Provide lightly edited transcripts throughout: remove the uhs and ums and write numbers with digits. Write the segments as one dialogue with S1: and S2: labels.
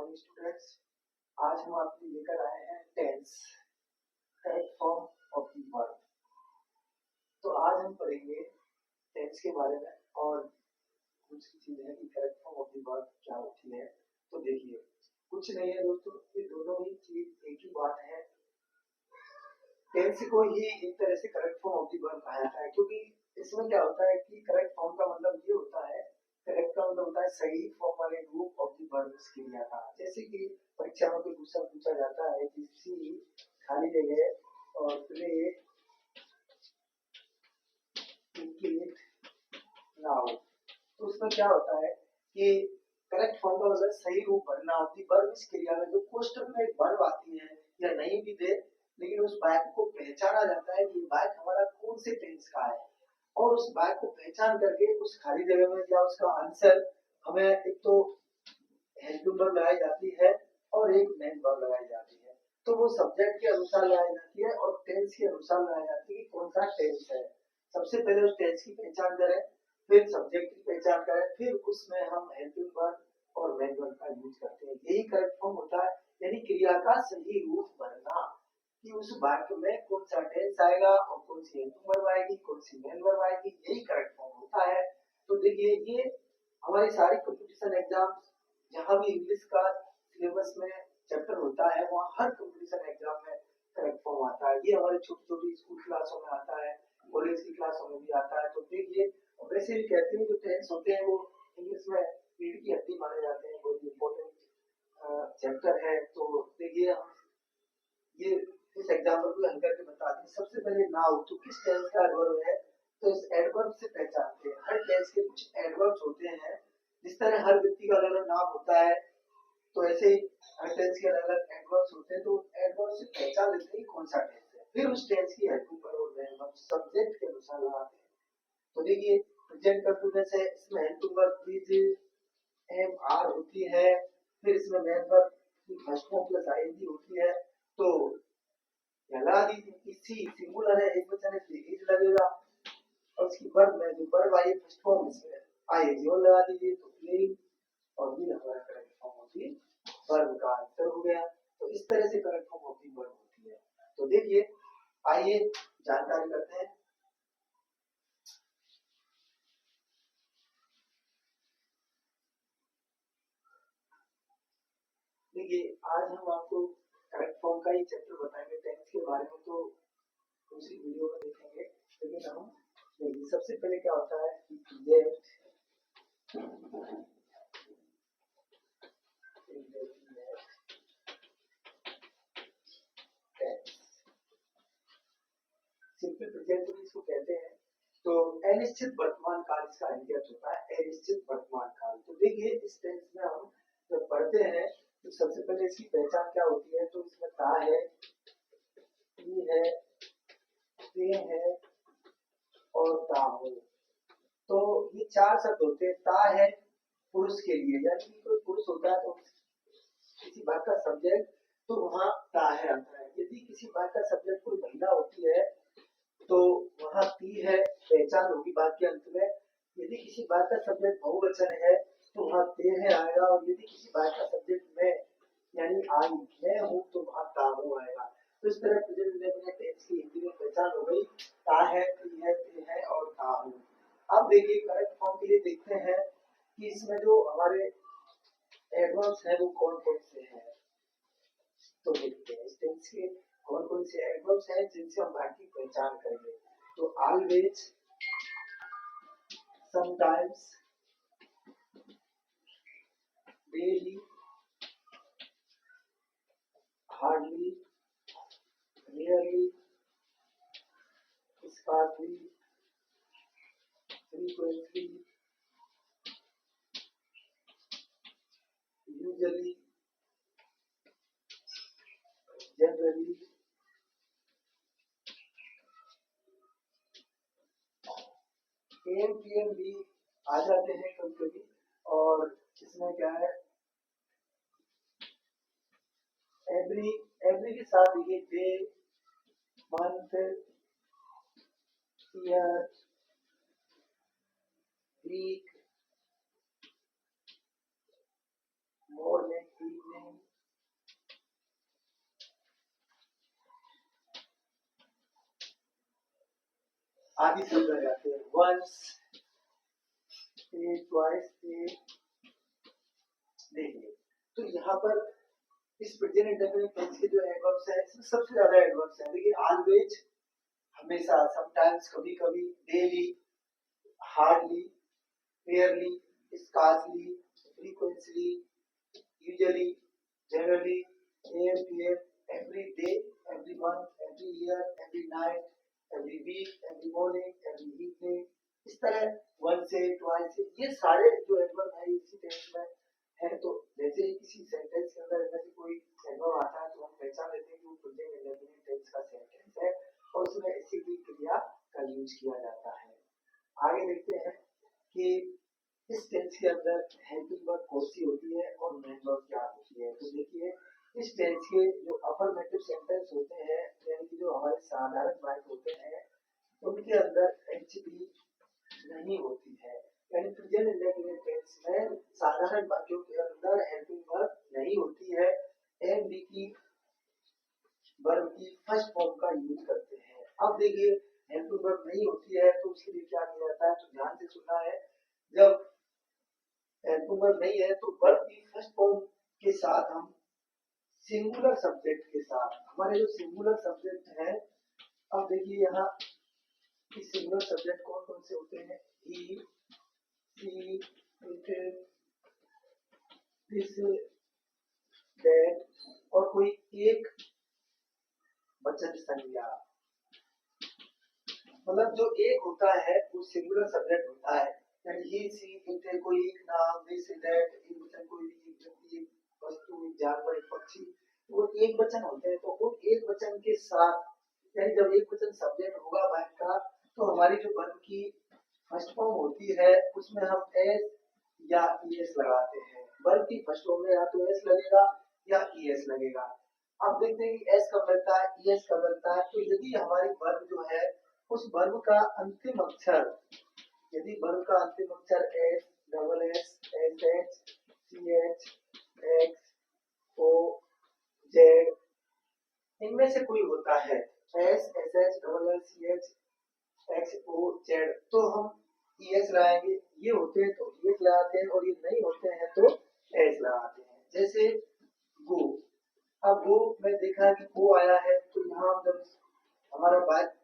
S1: Morning students. आज हम आपके लेकर आए हैं tense, correct form of the verb. तो आज हम पढ़ेंगे टेंस के बारे में और दूसरी चीज है कि correct form of the verb क्या होती है। तो देखिए, कुछ नहीं है दोस्तों, ये दोनों ही चीज एक ही बात है। टेंस को ही एक तरह से correct form of the verb कहा जाता है, क्योंकि इसमें क्या होता है कि करेक्ट फॉर्म का मतलब ये होता है, करेक्ट का मतलब होता है सही फॉर्म वाले रूप ऑफ द वर्ब क्रिया का। जैसे कि परीक्षा में कोई क्वेश्चन पूछा जाता है कि सी खाली जगह और प्ले नाउ, तो उसमें क्या होता है कि करेक्ट फॉर्म का मतलब सही रूप भरना होती है। वर्ब क्रिया में जो क्वेश्चन में एक वर्ब आती है या नहीं भी दे, लेकिन उस वाक्य को पहचाना जाता है कि वाक्य हमारा कौन से टेंस का है, और उस वाक्य को पहचान करके उस खाली जगह में या उसका आंसर हमें एक तो हेल्पिंग वर्ब लगाई जाती है और एक मेन वर्ब लगाई जाती है। तो वो सब्जेक्ट के अनुसार लगाई जाती है और टेंस के अनुसार लगाई जाती है कि कौन सा टेंस है। सबसे पहले उस टेंस की पहचान करें, फिर सब्जेक्ट की पहचान करें, फिर उसमें हम हेल्पिंग वर्ब और मेन वर्ब का यूज करते हैं। यही करेक्ट फॉर्म होता है, यानी क्रिया का सही रूप भरना कि उस वाक्य में कौन सा टेंस आएगा और कौन सी हेल्पिंग वर्ब आएगी, कौन सी मेन वर्ब आएगी। यही करेक्ट फॉर्म होता है। तो देखिए, ये हमारी सारी कंपटीशन एग्जाम, जहां भी इंग्लिश का सिलेबस में चैप्टर होता है, वहाँ हर कंपटीशन एग्जाम में करेक्ट फॉर्म आता है। ये हमारे छोटी छोटी स्कूल क्लासों में आता है, कॉलेज की क्लासों में भी आता है। तो देखिए, वैसे भी कहते हैं जो टेंस होते हैं वो इंग्लिश में रीढ़ की हड्डी माने जाते हैं, बहुत इंपॉर्टेंट चैप्टर है। तो देखिए, हम ये इस एग्जाम्पल को हल करके बता दें। सबसे पहले नाउ, तो किस टेंस का एडवर्ब है, तो इस एडवर्ब से पहचानते हैं। हर टेंस के कुछ एडवर्ब्स होते हैं, जिस तरह हर व्यक्ति का अलग नाम होता है, तो ऐसे ही हर टेंस के अलग अलग एडवर्ब्स होते हैं। तो एडवर्ब से पहचान लेते हैं कौन सा टेंस है, फिर उस टेंस की हेल्पिंग वर्ब और मेन वर्ब सब्जेक्ट के अनुसार लगाते हैं। तो देखिए, प्रेजेंट कंटीन्यूअस है, इसमें helping verb is am are होती है, फिर इसमें मेन वर्ब की फर्स्ट फॉर्म प्लस आईएनजी होती है। तो लगा दीजिए कि सी सिंगुलर है, एक वचन है, इज लगेगा, और उसकी वर्ब में जो वर्ब आई फर्स्ट फॉर्म इसमें आईएनजी और लगा दीजिए, तो प्लेइंग, और ये हमारा करेक्ट फॉर्म होती वर्ब का आंसर हो गया। तो इस तरह से करेक्ट फॉर्म होती वर्ब होती है। तो देखिए, आइए जानकारी करते हैं। देखिए, आज हम आपको करेक्ट फॉर्म का ही चैप्टर बताएंगे। टेंस के बारे में तो दूसरी वीडियो में देखेंगे, लेकिन हम देखिए सबसे पहले क्या होता है कि सिंपल प्रेजेंट इसको कहते हैं। तो अनिश्चित वर्तमान काल इसका इंडियत होता है, अनिश्चित वर्तमान काल। तो देखिए, इस टेंस में हम जब पढ़ते हैं तो सबसे पहले इसकी पहचान क्या होती है, तो इसमें ता है, ती है, ते है और ता हो। तो ये चार शब्द होते हैं। ता है पुरुष के लिए, यानी कि कोई पुरुष होता है तो किसी बात का सब्जेक्ट, तो वहाँ ता है आता है। यदि किसी बात का सब्जेक्ट कोई महिला होती है तो वहाँ ती है पहचान होगी बात के अंत में। यदि किसी बात का सब्जेक्ट बहुवचन है तो वहाँ ते है आएगा, और यदि किसी बात का सब्जेक्ट मैं यानी आई मैं हूँ तो वहाँ ता हो आएगा। तो इस तरह प्रेजेंट इंडेफिनिट टेंस की हिंदी में पहचान हो गई, ता है, ती है, ते है और ता हो। अब देखिए, करेक्ट फॉर्म के लिए देखते हैं कि इसमें जो हमारे एडवर्ब्स हैं वो कौन कौन से हैं। तो देखते हैं इस टेंस के कौन कौन से एडवर्ब्स हैं जिनसे हम वाक्य की पहचान करेंगे। तो always, sometimes, daily, hardly, rarely, sparsely, frequently, usually, generally, AM PM भी आ जाते हैं कभी कभी। और इसमें क्या है, एवरी, एवरी के साथ ये day, month, year, week, morning, evening, आदि शब्द आ जाते हैं। वंस, ट्वाइस, देखिए तो यहाँ पर इस प्रेजेंट इंडेफिनिट टेंस के जो एडवर्ब्स है इसमें सबसे ज्यादा एडवर्ब्स है। देखिए ऑलवेज, हमेशा, समटाइम्स, कभी कभी, daily, hardly, rarely, scarcely, frequently, usually, generally, AM, every day, every month, every year, every night, every week, every morning, every evening, इस तरह वन से ट्वाइस से ये सारे जो एडवर्ब है इसी टेंस में है। तो जैसे ही किसी सेंटेंस के अंदर ऐसे कोई एडवर्ब आता है तो हम पहचान लेते हैं कि वो प्रेजेंट इंडेफिनिट टेंस का सेंटेंस है और उसमें ऐसी की क्रिया का यूज किया जाता है। आगे देखते हैं कि इस टेंस के अंदर हेल्पिंग वर्ब कौन सी होती है और मेन वर्ब क्या होती है। तो देखिए इस टेंस के जो अफर्मेटिव सेंटेंस होते हैं यानी कि जो हमारे साधारण वाक्य होते हैं उनके अंदर एचबी नहीं होती है। यानी प्रेजेंट इंडेफिनिट टेंस में साधारण वाक्यों के अंदर हेल्पिंग वर्ब नहीं होती है। एम बी की वर्ब की फर्स्ट फॉर्म का यूज करते हैं। अब देखिए हेल्पिंग वर्ब नहीं होती है तो उसके लिए क्या किया जाता है, तो ध्यान से सुनना है। जब हेल्पिंग वर्ब नहीं है तो वर्ब की फर्स्ट फॉर्म के साथ हम सिंगुलर सब्जेक्ट के साथ, हमारे जो सिंगुलर सब्जेक्ट है, अब देखिए यहाँ इस सिंगुलर सब्जेक्ट कौन कौन से होते हैं, ही, शी, इट, दिस, दैट और कोई एक वचन संज्ञा, मतलब जो एक होता है वो सिंगुलर सब्जेक्ट होता है। यानी ही, शी, इट, कोई एक नाम, दिस, दैट, एक वचन, कोई भी एक व्यक्ति, एक वस्तु, एक जानवर, एक पक्षी, वो एक वचन होते हैं। तो वो एक वचन के साथ यानी जब एक वचन सब्जेक्ट होगा वाक्य का तो हमारी जो वर्ब की फर्स्ट फॉर्म होती है उसमें हम एस या ईएस लगाते हैं। वर्ब की फर्स्ट फॉर्म में या तो एस लगेगा या ईएस लगेगा। अब देखते हैं कि एस कब लगता है, ईएस कब लगता है। तो यदि हमारी वर्ब जो है उस वर्ब का अंतिम अक्षर, यदि वर्ब का अंतिम अक्षर S, double S, S H, C H, X, O, Z इनमें से कोई होता है, S, S H, double S, C H, X, O, Z, तो हम ईएस लगाएंगे। ये होते हैं तो ईएस लगाते हैं और ये नहीं होते हैं तो एस लगाते हैं। जैसे गो, अब गो में देखा कि गो आया है तो यहाँ जब हमारा बात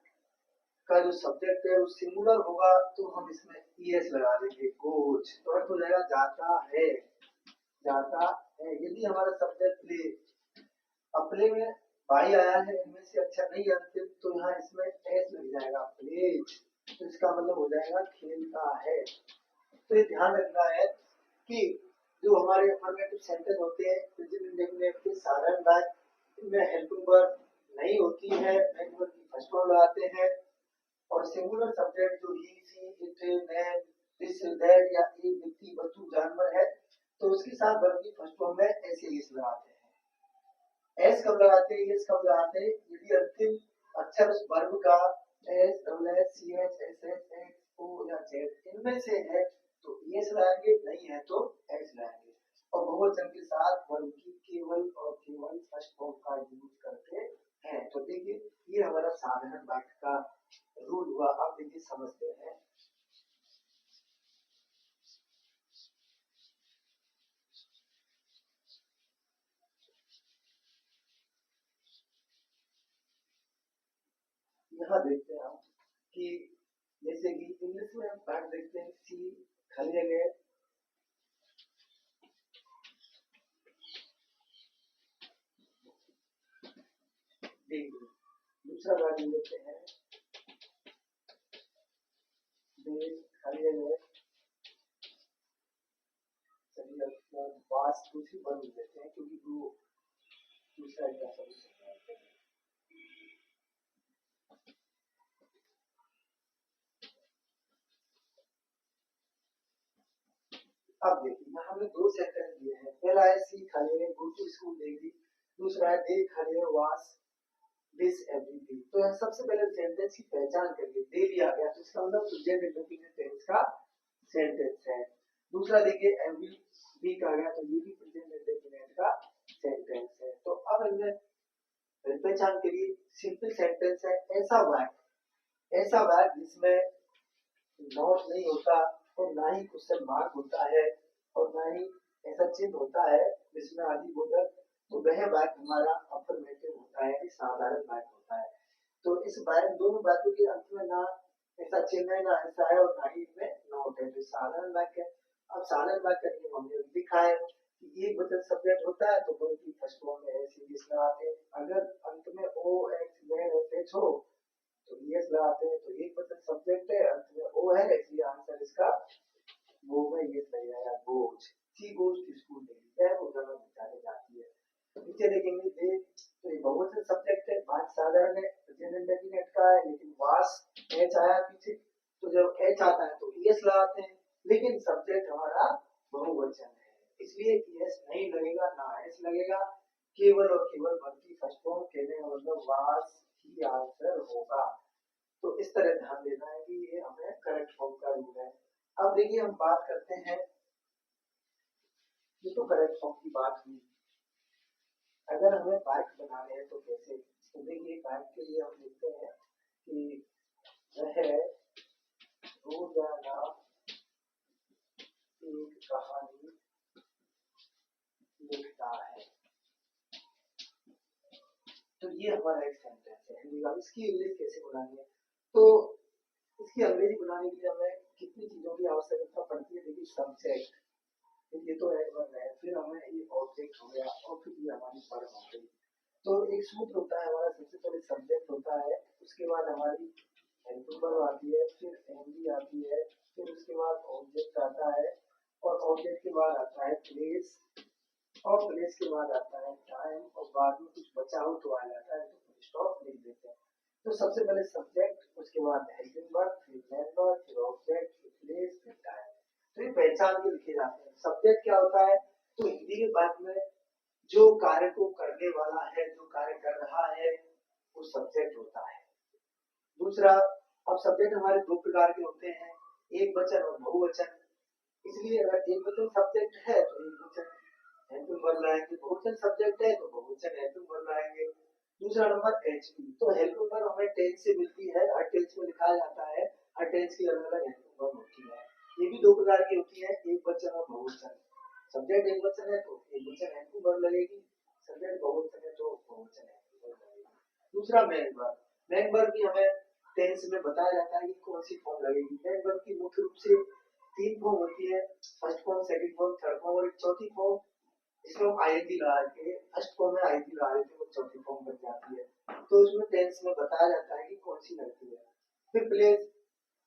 S1: का जो सब्जेक्ट है वो सिंगुलर होगा तो हम इसमें ईएस लगा देंगे, गोज, तो अर्थ हो जाएगा जाता है, जाता है। यदि हमारा सब्जेक्ट प्ले, अब प्ले में भाई आया है, इनमें से अच्छा नहीं अंतिम, तो यहाँ इसमें एस लग जाएगा, प्लेज, तो इसका मतलब हो जाएगा खेलता है। तो ये ध्यान रखना है कि जो हमारे अफर्मेटिव सेंटेंस होते हैं प्रेजेंट इंडेफिनिट के साधारण वाक्य इनमें हेल्पिंग वर्ब नहीं होती है, मेन वर्ब की फर्स्ट फॉर्म लगाते हैं और सिंगुलर सब्जेक्ट जो he, she, it, man, this, that या एक व्यक्ति, वस्तु, जानवर है तो उसके साथ वर्ब की फर्स्ट फॉर्म में ऐसे एस लगाते हैं। एस कब लगाते हैं, एस कब लगाते हैं, यदि अंतिम अक्षर उस वर्ब का S, double S, C H, S H, X, O या जेड इनमें से है तो एस लगाएंगे, नहीं है तो एस लगाएंगे। और बहुवचन के साथ वर्ब की केवल और केवल फर्स्ट फॉर्म का यूज करते हैं। तो देखिए ये हमारा साधारण वाक्य का रूल हुआ। अब देखिए समझते हैं। यहाँ देखते हैं हम कि जैसे कि इंग्लिश में हम पाठ देखते हैं, सी खले गए, दूसरा पाठ लेते हैं, देश खले गए, सभी बास दूसरी बन देते हैं क्योंकि वो दूसरा एग्जाम्पल। अब देखिए यहाँ हमने दो सेंटेंस दिए हैं, पहला है सी खले गो टू स्कूल डेली, दूसरा है दे खले वास दिस एवरीथिंग। तो यहाँ सबसे पहले सेंटेंस की पहचान करिए, डेली आ गया तो इसका मतलब प्रेजेंट इंडेफिनिट टेंस का सेंटेंस है। दूसरा देखिए एवरी वीक आ गया तो ये भी प्रेजेंट इंडेफिनिट का सेंटेंस है। तो अब इनमें पहचान करिए, सिंपल सेंटेंस है ऐसा वाक्य ऐसा बैग जिसमें नोट नहीं होता और ना ही क्वेश्चन मार्क होता है और ना ही ऐसा चिन्ह होता है जिसमें आदि बोधक, तो वह बैग हमारा अफर्मेटिव होता है, साधारण बैग होता है। तो इस बैग, दोनों बैगों के अंत में ना ऐसा चिन्ह है ना ऐसा है और ना ही इसमें नोट है, जो साधारण बैग है। अब साधारण बैग का नियम हमने लिखा है कि एक वचन सब्जेक्ट होता है तो कोई भी फर्स्ट फॉर्म में एस इंग्लिश लगाते हैं, अगर अंत में ओ एक्स जेड एस एच हो तो एस लगाते हैं, तो एक वचन सब्जेक्ट है, अंत में ओ है, इसलिए आंसर इसका वो में ये सही आया, बोझ। सी गोज टू स्कूल नहीं है, वो जगह बिताने जाती है। तो नीचे देखेंगे दे, तो ये बहुवचन सब्जेक्ट है, बात साधारण है, प्रेजेंट इंडेफिनिट का है, लेकिन वास एच आया पीछे, तो जब एच आता है तो एस लगाते हैं, लेकिन सब्जेक्ट हमारा बहुवचन है, इसलिए एस नहीं लगेगा ना एस लगेगा, केवल और केवल बल्कि फर्स्ट फॉर्म कहने का मतलब वास ही आंसर होगा। तो इस तरह ध्यान देना है कि ये हमें करेक्ट फॉर्म का रूल है। अब देखिए हम बात करते हैं, ये तो करेक्ट फॉर्म की बात हुई, अगर हमें बाइक बनाने हैं तो कैसे। तो देखिए बाइक के लिए हम लिखते हैं कि वह रोजाना एक कहानी लिखता है, तो ये हमारा एक सेंटेंस है हिंदी का। इसकी इंग्लिश कैसे बनाएंगे, तो इसकी अंग्रेजी बनाने के लिए हमें कितनी चीजों की आवश्यकता पड़ती है। देखिए सब्जेक्ट, ये तो एडवर्ब है, फिर हमें ये ऑब्जेक्ट हो गया और फिर ये हमारी वर्ब हो गई। तो एक सूत्र होता है हमारा, सबसे पहले सब्जेक्ट होता है, उसके बाद हमारी हेल्पिंग वर्ब आती है, फिर एनवी आती है, फिर उसके बाद ऑब्जेक्ट आता है, और ऑब्जेक्ट के बाद आता है प्लेस, और प्लेस के बाद आता है टाइम, और बाद में कुछ बचा हो तो आ जाता है तो स्टॉप लिख देते हैं। तो सबसे पहले सब्जेक्ट, उसके बाद हेल्पिंग वर्ब, फिर मेन वर्ब, फिर ऑब्जेक्ट, फिर प्लेस, फिर टाइम। तो ये पहचान के लिखे जाते हैं। सब्जेक्ट क्या होता है, तो हिंदी के बाद में जो कार्य को करने वाला है, जो कार्य कर रहा है, वो सब्जेक्ट होता है। दूसरा, अब सब्जेक्ट हमारे दो प्रकार के होते हैं, एक वचन और बहुवचन। इसलिए अगर एक वचन सब्जेक्ट है तो एक वचन हेल्पिंग वर्ब लाएंगे, बहुवचन सब्जेक्ट है तो बहुवचन हेल्पिंग वर्ब लाएंगे। दूसरा नंबर एचपी, तो हेल्पिंग वर्ब हमें टेंस से मिलती है, हर टेंस में लिखा जाता है, हर टेंस की अलग अलग हेल्पिंग वर्ब होती है। ये भी दो प्रकार की होती है, एक वचन और बहुवचन। सब्जेक्ट एक वचन है तो एक वचन हेल्पिंग वर्ब लगेगी, सब्जेक्ट बहुवचन है तो बहुवचन हेल्पिंग वर्ब लगेगी। दूसरा मेन वर्ब, मेन वर्ब भी हमें टेंस में बताया जाता है कि कौन सी फॉर्म लगेगी। मेन वर्ब की मुख्य रूप से तीन फॉर्म होती है, first form, second form, third form और एक चौथी फॉर्म। इसमें हम आईएनजी लगा के, फर्स्ट फॉर्म में आईएनजी लगा देते हैं, वो चौथी फॉर्म बन जाती है। तो उसमें टेंस में बताया जाता है कि कौन सी लगती है। फिर प्लेस,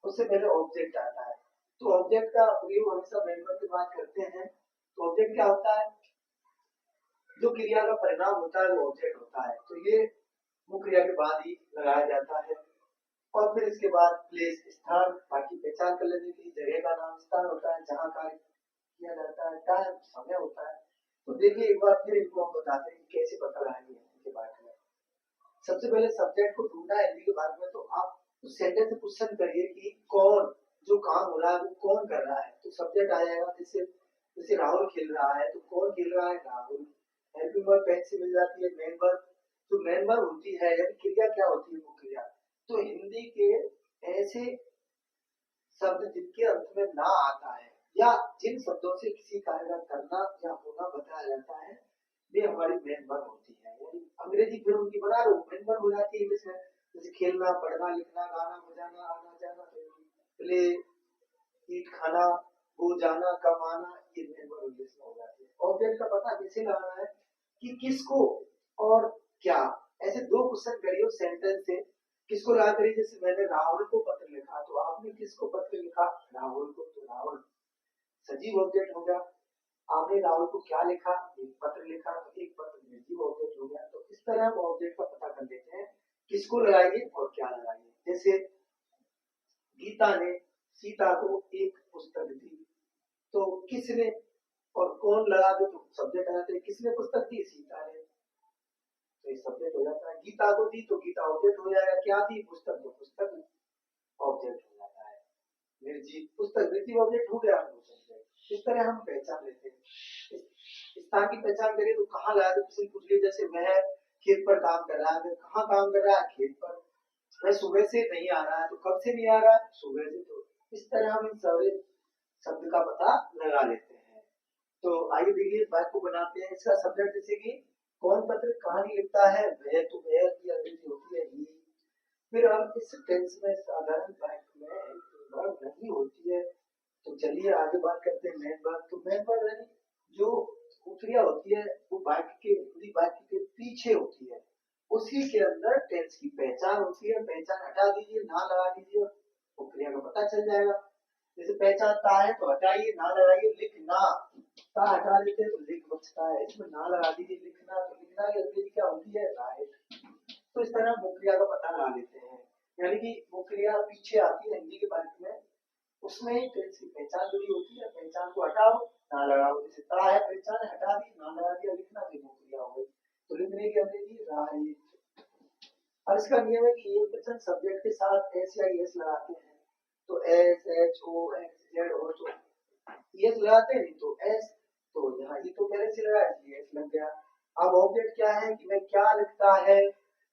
S1: उससे पहले ऑब्जेक्ट आता है, तो ऑब्जेक्ट का प्रयोग हमेशा मेन वर्ब की बात करते हैं। तो ऑब्जेक्ट क्या होता है, जो क्रिया का परिणाम होता है वो ऑब्जेक्ट होता है, तो ये मुख्य क्रिया के बाद ही लगाया जाता है। और फिर इसके बाद प्लेस, स्थान, बाकी पहचान कर लेने की जगह का नाम स्थान होता है जहाँ कार्य किया जाता है, टाइम समय होता है। तो देखिए एक बार फिर इनको हम बताते हैं कि कैसे पता लगाएंगे इनके बारे में। सबसे पहले सब्जेक्ट को ढूंढना है हिंदी के बारे में, तो आप उस सेंटेंस से क्वेश्चन करिए कि कौन, जो काम हो रहा है वो कौन कर रहा है, तो सब्जेक्ट आ जाएगा। जैसे जैसे राहुल खेल रहा है तो कौन खेल रहा है, राहुल। हेल्पिंग वर्ब पेन से मिल जाती है मेन वर्ब, तो मेन वर्ब होती है, यानी क्रिया क्या होती है वो क्रिया। तो हिंदी के ऐसे शब्द जिनके अंत में ना आता है या जिन शब्दों से किसी कार्य का करना या होना बताया जाता है, वे हमारी मेन वर्ब होती है। यानी अंग्रेजी फिर उनकी बना लो मेन वर्ब हो जाती है इंग्लिश में, जैसे खेलना, पढ़ना, लिखना, गाना बजाना, आना जाना, प्ले, ईट खाना, वो जाना, कमाना, ये मेन वर्ब इंग्लिश में हो जाती है। ऑब्जेक्ट का पता कैसे लगाना है कि किसको और क्या, ऐसे दो क्वेश्चन करिए सेंटेंस से, किसको लगा करिए। जैसे मैंने राहुल को पत्र लिखा, तो आपने किसको पत्र लिखा, राहुल को, तो राहुल सजीव ऑब्जेक्ट हो गया। आपने राहुल को क्या लिखा, एक पत्र लिखा, तो एक पत्र निर्जीव ऑब्जेक्ट हो गया। तो इस तरह हम ऑब्जेक्ट का पता कर लेते हैं, किसको लगाइए और क्या लगाइए। जैसे गीता ने सीता को एक पुस्तक दी, तो किसने और कौन लगा दो तो सब्जेक्ट आ जाते हैं, किसने पुस्तक दी, सीता ने, तो ये सब्जेक्ट हो जाता है। गीता को दी तो गीता ऑब्जेक्ट हो जाएगा, क्या दी, पुस्तक, तो पुस्तक ऑब्जेक्ट हो जाता है। निर्जीव, पुस्तक निर्जीव ऑब्जेक्ट हो गया। इस तरह हम पहचान लेते हैं। स्थान की पहचान करिए तो कहाँ लगा दो, किसी पूछ लिया, जैसे वह खेत पर काम कर रहा है, कहाँ काम कर रहा है, खेत पर। वह सुबह से नहीं आ रहा है, तो कब से नहीं आ रहा है? सुबह से। तो इस तरह हम इन सारे शब्द का पता लगा लेते हैं। तो आइए देखिए इस बात को बनाते हैं। इसका सब्जेक्ट जैसे कि कौन पत्र कहानी लिखता है, वह, तो वह की अंग्रेजी होती है ही। फिर हम इस टेंस में साधारण वाक्य में वर्ब नहीं होती है। तो चलिए आगे बात करते हैं मेन बात। तो मेन बात यानी जो उत्क्रिया होती है वो वाक्य के पीछे होती है, उसी के अंदर टेंस की पहचान होती है। पहचान हटा दीजिए, ना लगा दीजिए, उत्क्रिया का पता चल जाएगा। जैसे पहचानता है तो हटाइए, ना लगाइए। लिखना, ता हटा देते हैं तो लिख बचता है, इसमें ना लगा दीजिए। लिखना, तो लिखना की अंग्रेजी क्या होती है? राइट। तो इस तरह मुक्रिया का पता लगा लेते हैं। यानी कि मुक्रिया पीछे आती है हिंदी के वाक्य में, उसमें ही टेंस की पहचान जुड़ी होती है। पहचान को हटाओ, ना लगाओ। जैसे ता है, पहचान हटा दी, ना लगा दिया, लिखना भी मुक्रिया हो गई। तो लिखने की अंग्रेजी राइट। और इसका नियम है कि एक वचन सब्जेक्ट के साथ एस या एस लगाते हैं। तो एस, एच, ओ, एक्स, जेड, और तो एस लगाते हैं, नहीं तो एस। तो यहाँ ये तो पहले से लगा है, इसलिए एस लग गया। अब ऑब्जेक्ट क्या है कि वह क्या लिखता है?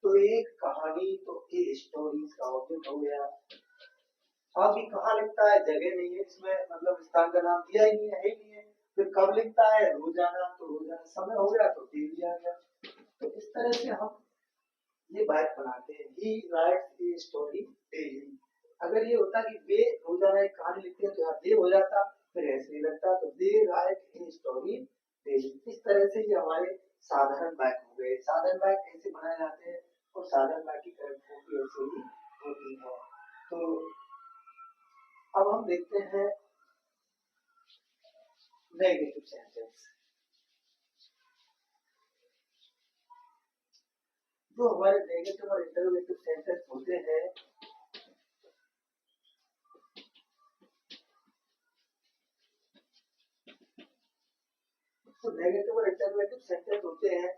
S1: तो एक कहानी, तो ए स्टोरी का ऑब्जेक्ट हो गया। अब ये कहाँ लिखता है? जगह नहीं है इसमें, मतलब स्थान का नाम दिया ही नहीं है, ही नहीं है। फिर कब लिखता है? रोजाना, तो रोजाना समय हो गया तो डेली आ गया। तो इस तरह से हम ये बात बनाते हैं। ही राइट्स ए स्टोरी डेली। अगर ये होता कि वे रोजाना एक कहानी लिखते हैं तो यहाँ दे हो जाता, फिर ऐसे नहीं लगता, तो दे राइट ए स्टोरी डेली। इस तरह से ये हमारे साधारण वाक्य हो गए। साधारण वाक्य ऐसे बनाए जाते हैं और साधारण वाक्य की करेक्ट फॉर्म ऐसे ही होती है। तो अब हम देखते हैं नेगेटिव सेंटेंस। जो हमारे नेगेटिव और इंटरोगेटिव सेंटेंस होते हैं, तो नेगेटिव और इंटरोगेटिव सेंटेंस होते हैं,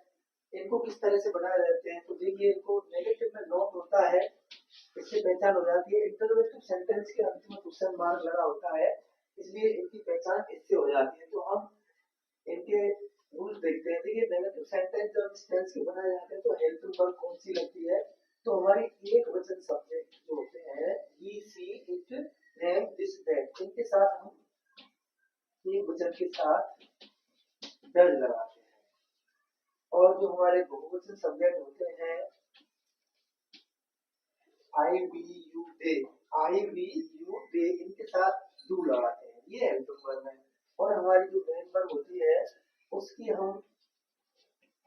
S1: इनको किस तरह से बनाए जाते हैं? तो देखिए, इनको नेगेटिव में नॉट होता है, इससे पहचान हो जाती है। इंटरोगेटिव सेंटेंस के अंत में क्वेश्चन मार्क लगा होता है, इसलिए इनकी पहचान इससे हो जाती है। तो हम इनके रूल्स देखते हैं। देखिए, नेगेटिव सेंटेंस जब इस टेंस के बनाए जाते हैं तो हेल्पिंग वर्ब कौन सी लगती है? तो हमारी एक वचन सब्जेक्ट जो होते हैं, ही, सी, इट, देम, दिस, दैट, इनके साथ हम एक वचन के साथ डर लगाते हैं। और जो हमारे बहुवचन सब्जेक्ट होते हैं, I, we, you, they, I, we, you, they, इनके साथ डू लगाते हैं। ये हेल्पिंग वर्ब है। और हमारी जो मेन वर्ब होती है उसकी हम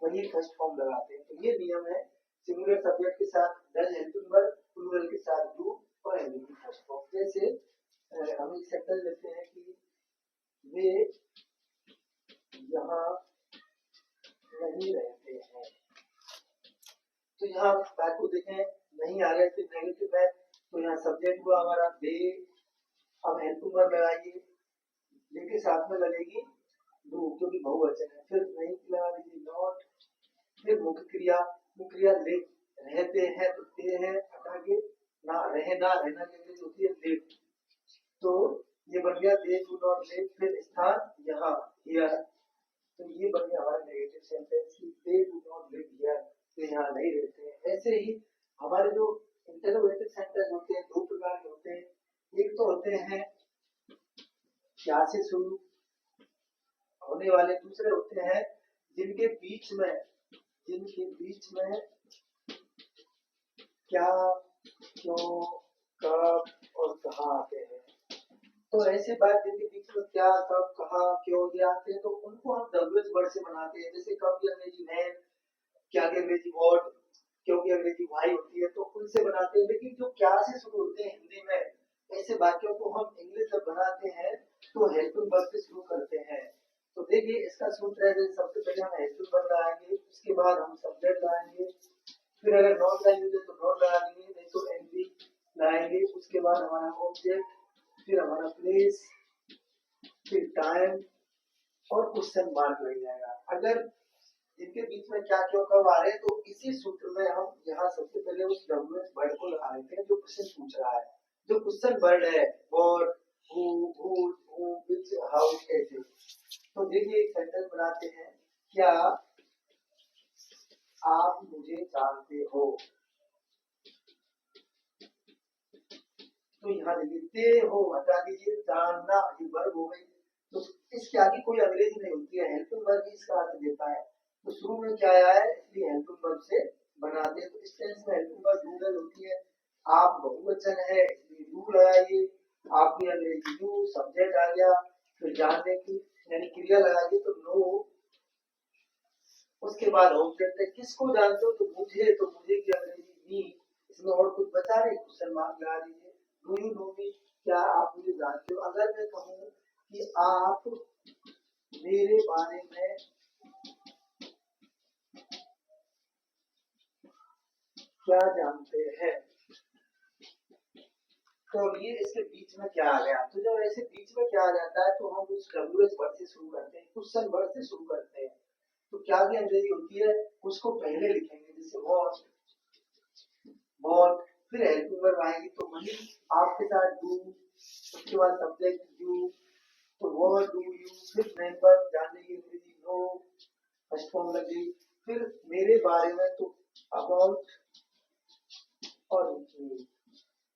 S1: वही फर्स्ट फॉर्म लगाते हैं। तो ये नियम है। सिंगुलर सब्जेक्ट के साथ डज हेल्पिंग वर्ब, प्लूरल के साथ डू, और एंडिंग की फर्स्ट फॉर्म। जैसे हम एक सेंटेंस लेते हैं कि वे यहाँ नहीं रहते हैं। तो यहाँ बात को देखें, नहीं आ रहे, फिर नेगेटिव है, तो यहाँ सब्जेक्ट हुआ हमारा दे। अब हेल्पिंग वर्ब लगाइए, लेके साथ में लगेगी डू, क्योंकि बहुवचन है। फिर नहीं लगा दीजिए नॉट। फिर मुख्य क्रिया, मुख्य क्रिया ले, रहते हैं तो ते है, हटा के ना, रहे ना, रहना की अंग्रेजी होती है लिव। तो ये बन गया दे डू नॉट लिव। फिर स्थान यहाँ, हियर, तो ये बन गया हमारा नेगेटिव सेंटेंस कि they do not live here, तो यहाँ नहीं रहते हैं। ऐसे ही हमारे जो इंटरोगेटिव सेंटेंस होते हैं दो प्रकार के होते हैं। एक तो होते हैं क्या से शुरू होने वाले, दूसरे होते हैं जिनके बीच में क्या, क्यों, कब और कहाँ आते हैं। तो ऐसे बात जिनके बीच में क्या, कब, कहाँ, क्यों ये आते हैं, तो उनको हम डब्ल्यूएच वर्ड से बनाते हैं। जैसे कब की अंग्रेजी वैन, क्या की अंग्रेजी वॉट, क्यों की अंग्रेजी व्हाई होती है, तो उनसे बनाते हैं। लेकिन जो क्या से शुरू होते हैं हिंदी में, ऐसे वाक्यों को हम इंग्लिश में बनाते हैं तो हेल्पिंग वर्ब से शुरू करते हैं। तो देखिए इसका सूत्र है, सबसे पहले हम हेल्पिंग वर्ब लगाएंगे, उसके बाद हम सब्जेक्ट लगाएंगे, फिर अगर नॉट लगाएंगे तो नॉट लगा देंगे, नहीं तो एनपी लगाएंगे, उसके बाद हमारा ऑब्जेक्ट, फिर हमारा प्लेस, फिर टाइम, और क्वेश्चन मार्क लग जाएगा। अगर इनके बीच में क्या क्यों कब आ रहे हैं, तो इसी सूत्र में हम यहाँ सबसे पहले उस डब्ल्यूएच वर्ड को लगा लेते हैं जो क्वेश्चन पूछ रहा है। जो क्वेश्चन वर्ड है, व्हाट, हु, व्हिच, हाउ, कैसे। तो देखिए एक सेंटेंस बनाते हैं, क्या आप मुझे जानते हो। तो यहाँ देखिए ते हो हटा दीजिए, जानना ये वर्ब हो गई, तो इसके आगे कोई अंग्रेजी नहीं होती है, हेल्पिंग वर्ब भी इसका अर्थ देता है। तो शुरू में क्या आया है, इसलिए हेल्पिंग वर्ब से बनाते हैं। तो इस टेंस में हेल्पिंग वर्ब डूडल होती है। आप बहुवचन है इसलिए डू लगाइए, आपकी अंग्रेजी डू, सब्जेक्ट आ गया, फिर जानने की यानी क्रिया लगाइए तो नो, उसके बाद ऑब्जेक्ट है, किसको जानते हो, तो मुझे, तो मुझे की अंग्रेजी मी, इसमें और कुछ बचा नहीं, क्वेश्चन मार्क लगा दीजिए। डू यू नो मी, क्या आप मुझे जानते हो। अगर मैं कहूँ कि आप मेरे बारे में क्या जानते हैं, तो ये इसके बीच में क्या आ गया, तो जब ऐसे बीच में क्या आ जाता है तो हम उस डब्ल्यूएच वर्ड से शुरू करते हैं, क्वेश्चन वर्ड से शुरू करते हैं। तो क्या की अंग्रेजी होती है, उसको पहले लिखेंगे, जैसे वॉट, वॉट, फिर हेल्पिंग वर्ब आएगी तो वही आपके साथ डू, उसके बाद सब्जेक्ट यू, तो व्हाट डू यू, फिर मेंबर जानने की अंग्रेजी नो, फर्स्ट फॉर्म लग गई, फिर मेरे बारे में तो अबाउट, और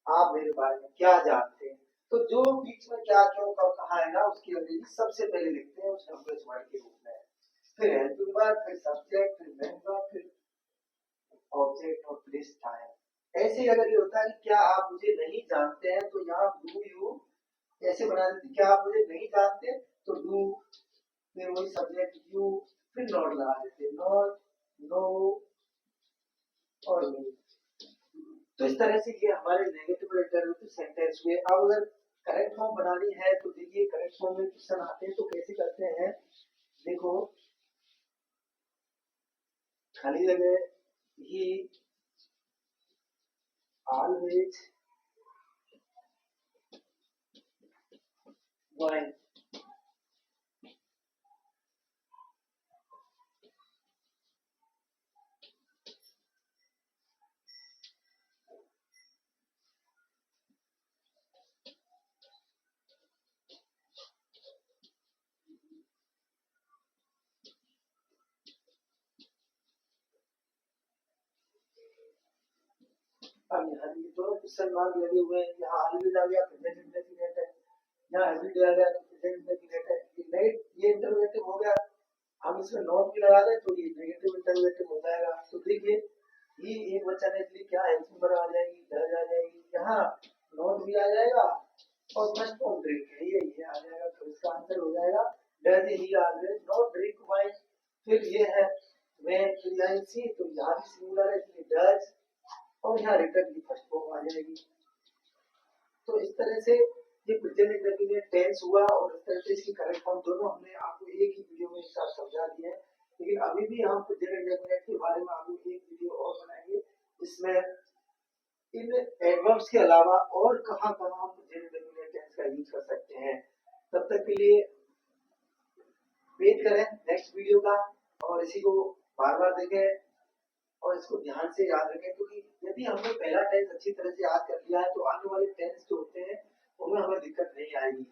S1: आप मेरे बारे में क्या जानते हैं। तो जो बीच में क्या क्यों कब कहा है ना, उसकी अंग्रेजी सबसे पहले लिखते हैं उस डब्ल्यूएच वर्ड के रूप में, फिर हेल्पिंग वर्ब, फिर सब्जेक्ट, फिर मेंबर, फिर ऑब्जेक्ट और प्लेस टाइम। ऐसे अगर ये होता है कि क्या आप मुझे नहीं जानते हैं, तो यहाँ डू यू ऐसे बना देते, क्या आप मुझे नहीं जानते, तो डू, फिर वही सब्जेक्ट यू, फिर नॉट लगा देते, नॉट, नो और मी। तो इस तरह से ये हमारे नेगेटिव और इंटरोगेटिव सेंटेंस हुए। अब अगर करेक्ट फॉर्म बनानी है तो देखिए करेक्ट फॉर्म में क्वेश्चन आते हैं तो कैसे करते हैं, देखो खाली जगह ही ऑलवेज वाइन, अब यहाँ ये दोनों क्वेश्चन मार्क लगे हुए हैं, यहाँ ऑलवेज आ गया प्रेजेंट इंडेफिनिट है, यहाँ एवरीडे आ गया तो प्रेजेंट इंडेफिनिट है, ये नेगेटिव, ये इंटरोगेटिव हो गया, हम इसमें नॉट भी लगा दें तो ये नेगेटिव इंटरोगेटिव हो जाएगा। तो देखिए ये एक वचन है इसलिए क्या हेल्पिंग वर्ब आ जाएगी, डज आ जाएगी, यहाँ नॉट भी आ जाएगा और फर्स्ट फॉर्म ड्रिंक है ये आ जाएगा, तो इसका आंसर हो जाएगा does he always not drink wine. फिर ये है व्हेन, फिर लाइन सी, तो यहाँ भी सिंगुलर है इसलिए डज, और यहाँ रिटर्न की फर्स्ट फॉर्म आ जाएगी। तो इस तरह से ये प्रेजेंट इंडेफिनिट टेंस हुआ, और इस तरह से इसकी करेक्ट फॉर्म दोनों हमने आपको एक ही वीडियो में एक साथ समझा दिए हैं। लेकिन अभी भी हम प्रेजेंट इंडेफिनिट के बारे में आगे एक वीडियो और बनाएंगे, इसमें इन एडवर्ब्स के अलावा और कहाँ-कहाँ हम प्रेजेंट इंडेफिनिट टेंस का यूज कर सकते हैं। तब तक के लिए वेट करें नेक्स्ट वीडियो का, और इसी को बार-बार देखें और इसको ध्यान से याद रखें, क्योंकि यदि हमने पहला टेंस अच्छी तरह से याद कर लिया है तो आने वाले टेंस जो होते हैं उनमें हमें दिक्कत नहीं आएगी।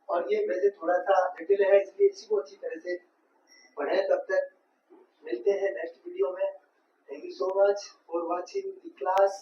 S1: और ये वैसे थोड़ा सा जटिल है इसलिए इसी को अच्छी तरह से पढ़ें। तब तक मिलते हैं नेक्स्ट वीडियो में। Thank you so much for watching the class.